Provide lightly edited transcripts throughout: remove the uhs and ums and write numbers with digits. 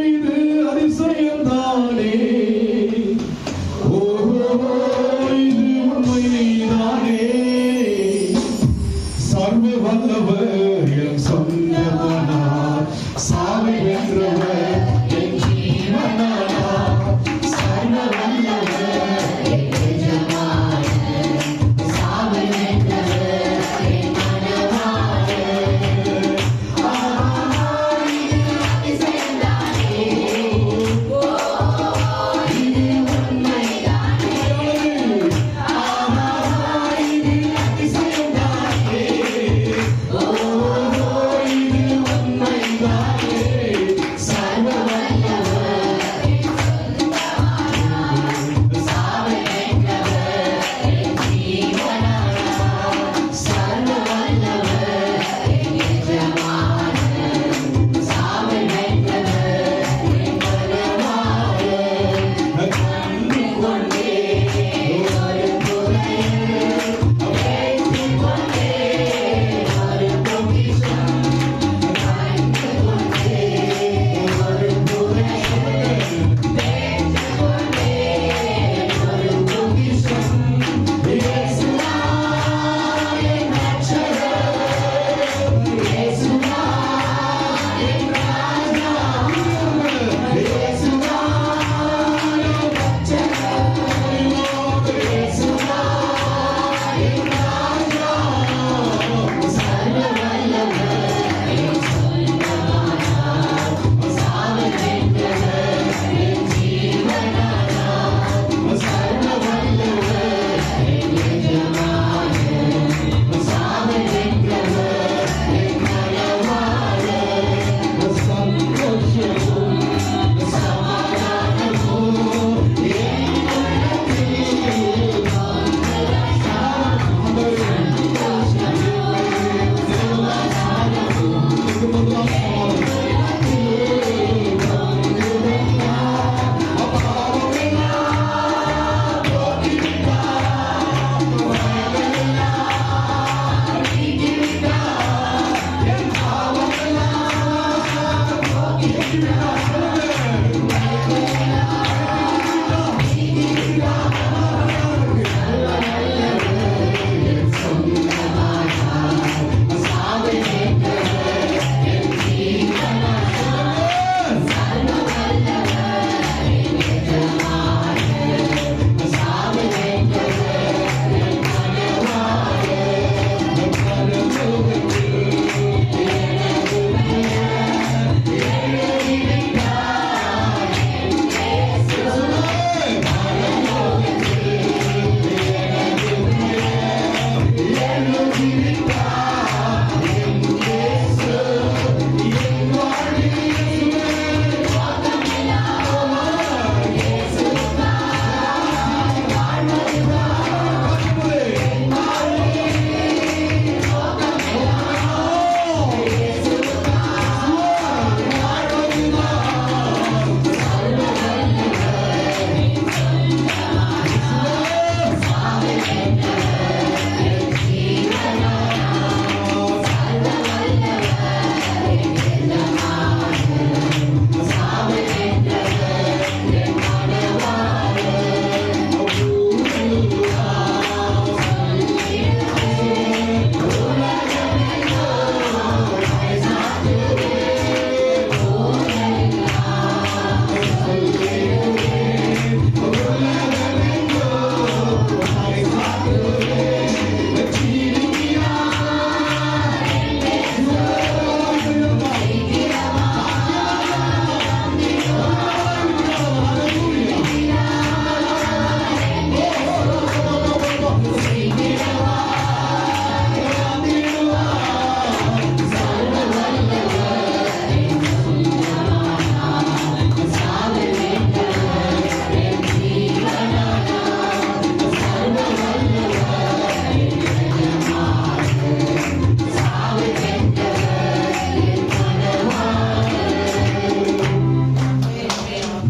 இது அதிசயம்தானே, இது உண்மைதானே. சர்வ வல்லவர் என் சொந்தமானார், சாவை வென்றவர் என் ஜீவனானார். சர்வ வல்லவர் என் எஜமானர், சாவை வென்றவர் என் மனவாளர்.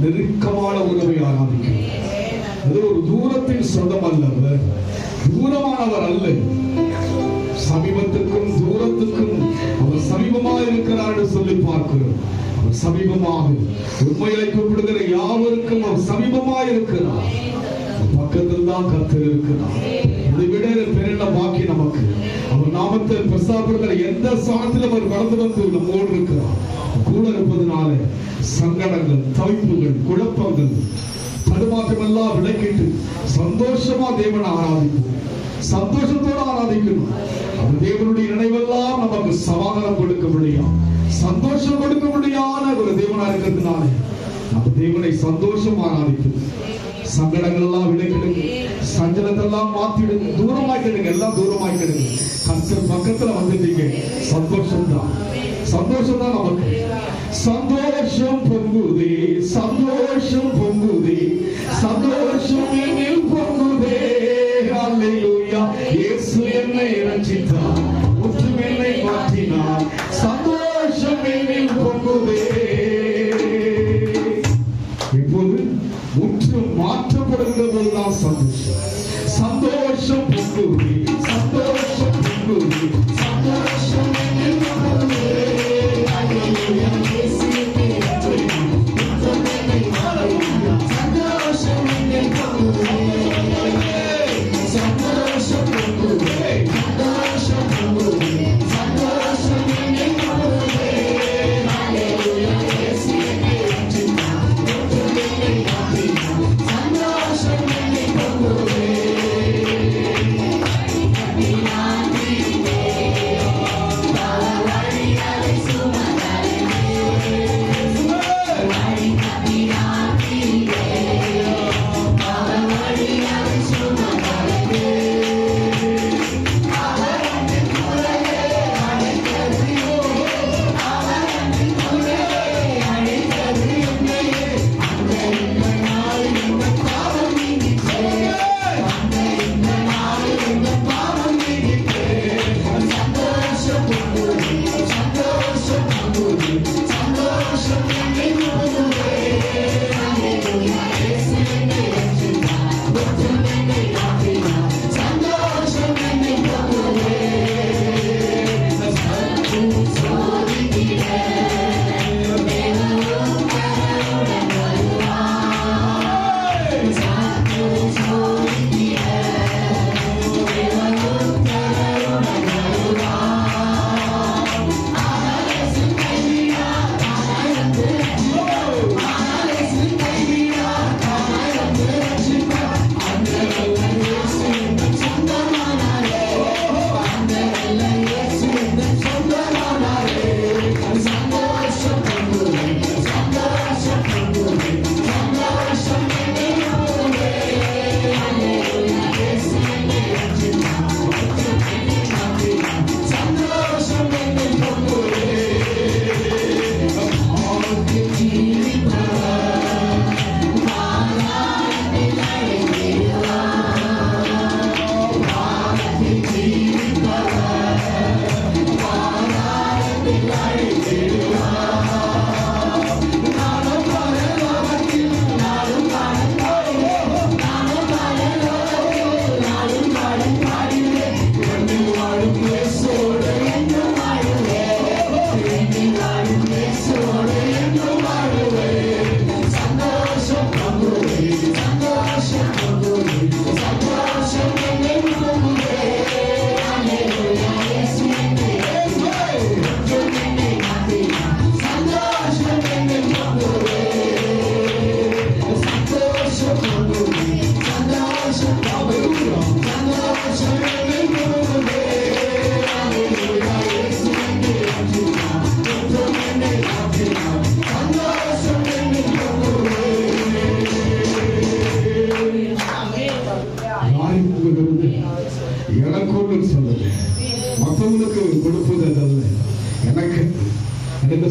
நெருக்கமான உறவை ஆரம்பிக்கிறார். அது ஒரு தூரத்தின் சொந்தம் அல்ல, தூரமானவர் அல்ல, சமீபத்துக்கும் தூரத்துக்கும் அவர் சமீபமாக இருக்கிறார் என்று சொல்லி பார்க்கிறோம். அவர் சமீபமாக உண்மையை கூப்பிடுகிற யாவருக்கும் அவர் சமீபமாக இருக்கிறார். பக்கத்தில் தான் கர்த்தர் இருக்கிறார். இதை விட பெரிய பாக்கி நமக்கு. அவர் நாமத்தில் பிரசாதப்படுகிற எந்த ஸ்தானத்தில் அவர் கடந்து வந்து நம்மோடு இருக்கிறார். கூட இருப்பதனால சங்கடங்கள், தவிப்புகள், குழப்பங்கள், தடுமாற்றம் எல்லாம் விலக்கிட்டு சந்தோஷமா தேவனை ஆராதிப்போம். சந்தோஷத்தோடு ஆராதிக்கணும். அந்த தேவனுடைய நினைவெல்லாம் நமக்கு சமாதானம் கொடுக்க முடியும், சந்தோஷம் கொடுக்க முடியாத ஒரு தேவனா இருக்கிறதுனால நம்ம தேவனை சந்தோஷம் ஆராதிப்போம். சங்கடங்கள் எல்லாம் விலக்கிடுங்க, சஞ்சலத்தெல்லாம் மாத்திடுங்க, தூரமாக்கிடுங்க, எல்லாம் தூரமாக்கிடுங்க. கர்த்தர் பக்கத்துல வந்துட்டீங்க. சந்தோஷம் தான், சந்தோஷம் தான் நமக்கு. சந்தோஷம் பொங்குதே, சந்தோஷம் பொங்குதே, சந்தோஷம் என்னில் பொங்குதே. அல்லேலூயா. இயேசு என்னை ரட்சித்தார், முற்றும் என்னை மாற்றினார். சந்தோஷம் என்னில் பொங்குதே. இப்போது முற்றும் மாற்றப்படுகிறதுதான் சந்தோஷம். சந்தோஷம் பொங்குதே, சந்தோஷம் பொங்குதே, சந்தோஷம் என்னில் பொங்குதே.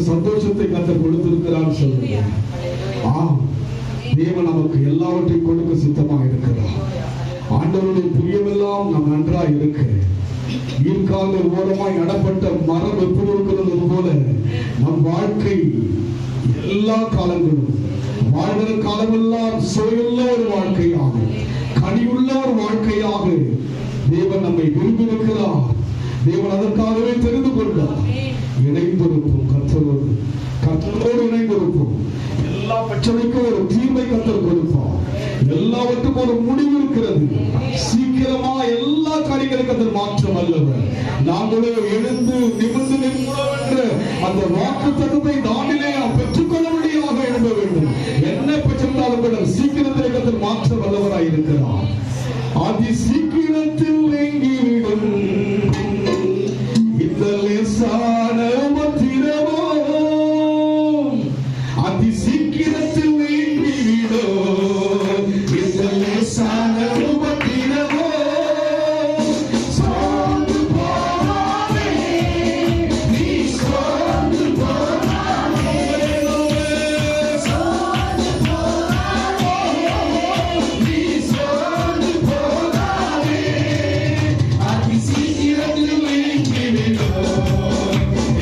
சந்தோஷத்தை கர்த்தர் கொடுத்திருக்கிறார் சொல்லுங்க. தேவன் நமக்கு எல்லாவற்றையும் கொடுக்க சித்தமாக இருக்கிறார். ஆண்டவருடைய புரியமெல்லாம் நாம் நன்றாய் இருக்க ஈர்க்காத ஓரமாய் நடப்பட்ட மரம் எப்படி இருக்கிறது போல நம் வாழ்க்கை எல்லா காலங்களும் வாழ்கிற காலமெல்லாம் சுவையுள்ள ஒரு வாழ்க்கையாக, கனியுள்ள ஒரு வாழ்க்கையாக தேவன் நம்மை விரும்பியிருக்கிறார். தேவன் அதற்காகவே தெரிந்து கொண்டார். இணைந்திருப்போம். கர்த்தரோடு இணைந்திருப்போம். எல்லா பிரச்சனைக்கும் ஒரு தீர்வை கர்த்தர் கொடுப்பார். எல்லாவற்றுக்கும் ஒரு முடிவு இருக்கிறது. சீக்கிரமா எல்லா காரியங்களுக்கும் கர்த்தர் மாற்றம் அல்லவர். நாங்களே எழுந்து நிமிர்ந்து நிற்போம் என்ற அந்த வாக்கு தத்துவத்தை நானிலே பெற்றுக்கொள்ளும்படியாக எழுத வேண்டும். என்ன பெற்றாலும் கூட சீக்கிரத்திலே கர்த்தர் மாற்றம் வல்லவராய் இருக்கிறார். அதி சீக்கிரத்தில் நீங்கிவிடும் இந்த லேசான உபத்திரவோ, அதி சீக்கிரத்தில் நீங்கிவிடும் இந்த லேசான உபத்திரவோ. சோர்ந்து போகாதே, நீ சோர்ந்து போகாதே, சோர்ந்து போகாதே, நீ சோர்ந்து போகாதே. அதி சீக்கிரத்தில் நீங்கிவிடும்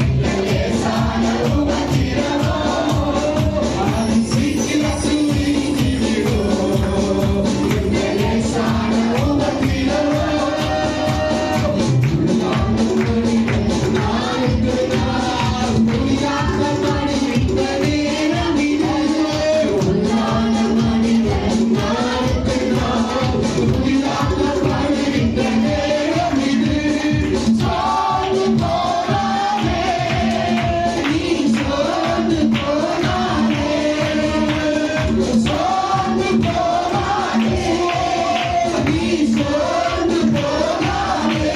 இந்த லேசான உபத்திரவோ, அதி சீக்கிரத்தில் நீங்கிவிடும் இந்த லேசான உபத்திரவோ. நாளுக்கு நாள் முடியாத மனித நேரம் இது. உள்ளான மனிதன் நாளுக்கு நாள் முடியாத மனித நேரம் இது. சோர்ந்து போகாதே, நீ சோர்ந்து போகாதே, சோர்ந்து போகாதே, நீ சோர்ந்து போகாதே.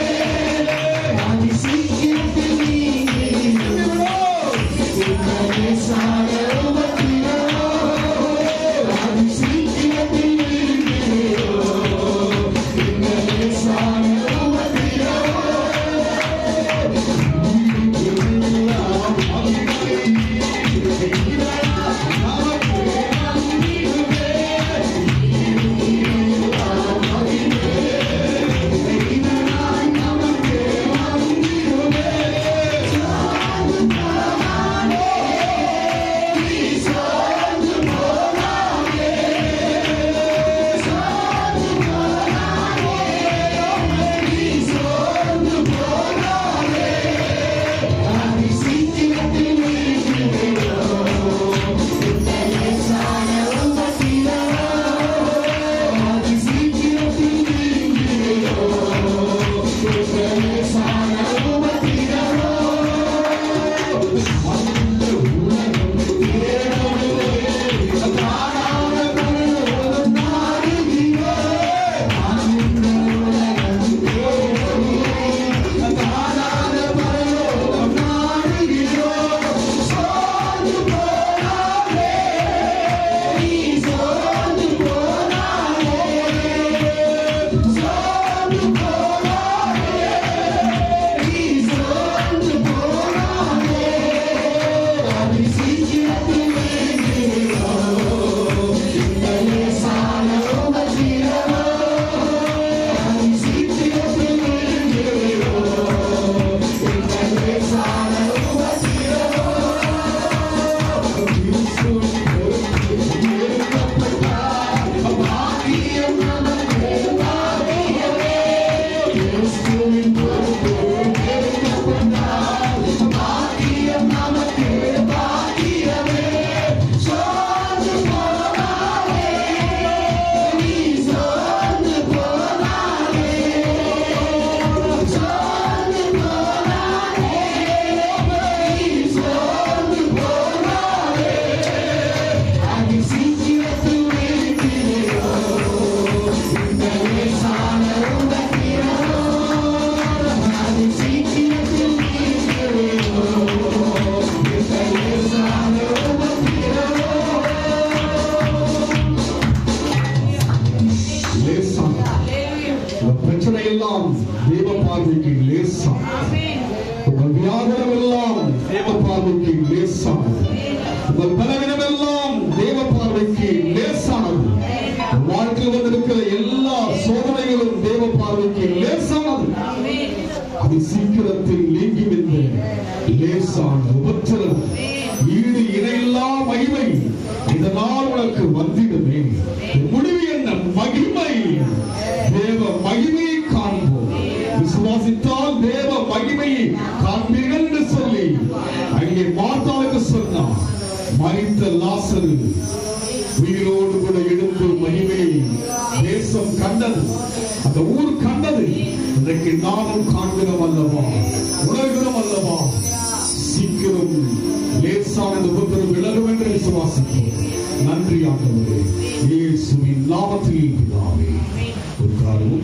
அதி சீக்கிரத்தில் நீங்கிவிடும் இந்த லேசான உபத்திரவோ, அதி சீக்கிரத்தில் நீங்கிவிடும் இந்த லேசான உபத்திரவோ. எல்லாம் தேவ பார்வைக்கு லேசானது. உங்கள் வியாபாரம் எல்லாம் தேவ பார்வைக்கு லேசானது. உங்கள் பலவீனம் எல்லாம் தேவ பார்வைக்கு லேசானது. வாழ்க்கையில் வந்திருக்கிற எல்லா சோதனைகளும் தேவ பார்வைக்கு லேசானது. அது சீக்கிரத்தில் நீங்கிவிட்ட லேசான உபத்திரவம் ஈடு இணையில்லா மகிமை இந்த நாள் உனக்கு வந்திடுமே. முடிவு என்ன? மகிமை. தேவ மகிமையை காண்போம். விசுவாசித்தால் தேவ மகிமையை காண்பீர்கள் என்று சொல்லி மார்த்தாளுக்கு சொன்னார், மரித்த லாசரு உயிரோடு கூட எழுந்து மகிமையை தேசம் கண்டது, அந்த ஊர் கண்டது. இன்றைக்கு நாமும் காண்கிறோம் அல்லவா, உணர்கிறோம் அல்லவா. சீக்கிரம் லேசான உபத்திரம் விலகும் என்று விசுவாசிப்போம். நன்றி ஆண்டவரே, இயேசுவின் நாமத்தில் பிதாவே. ஒரு காரணம்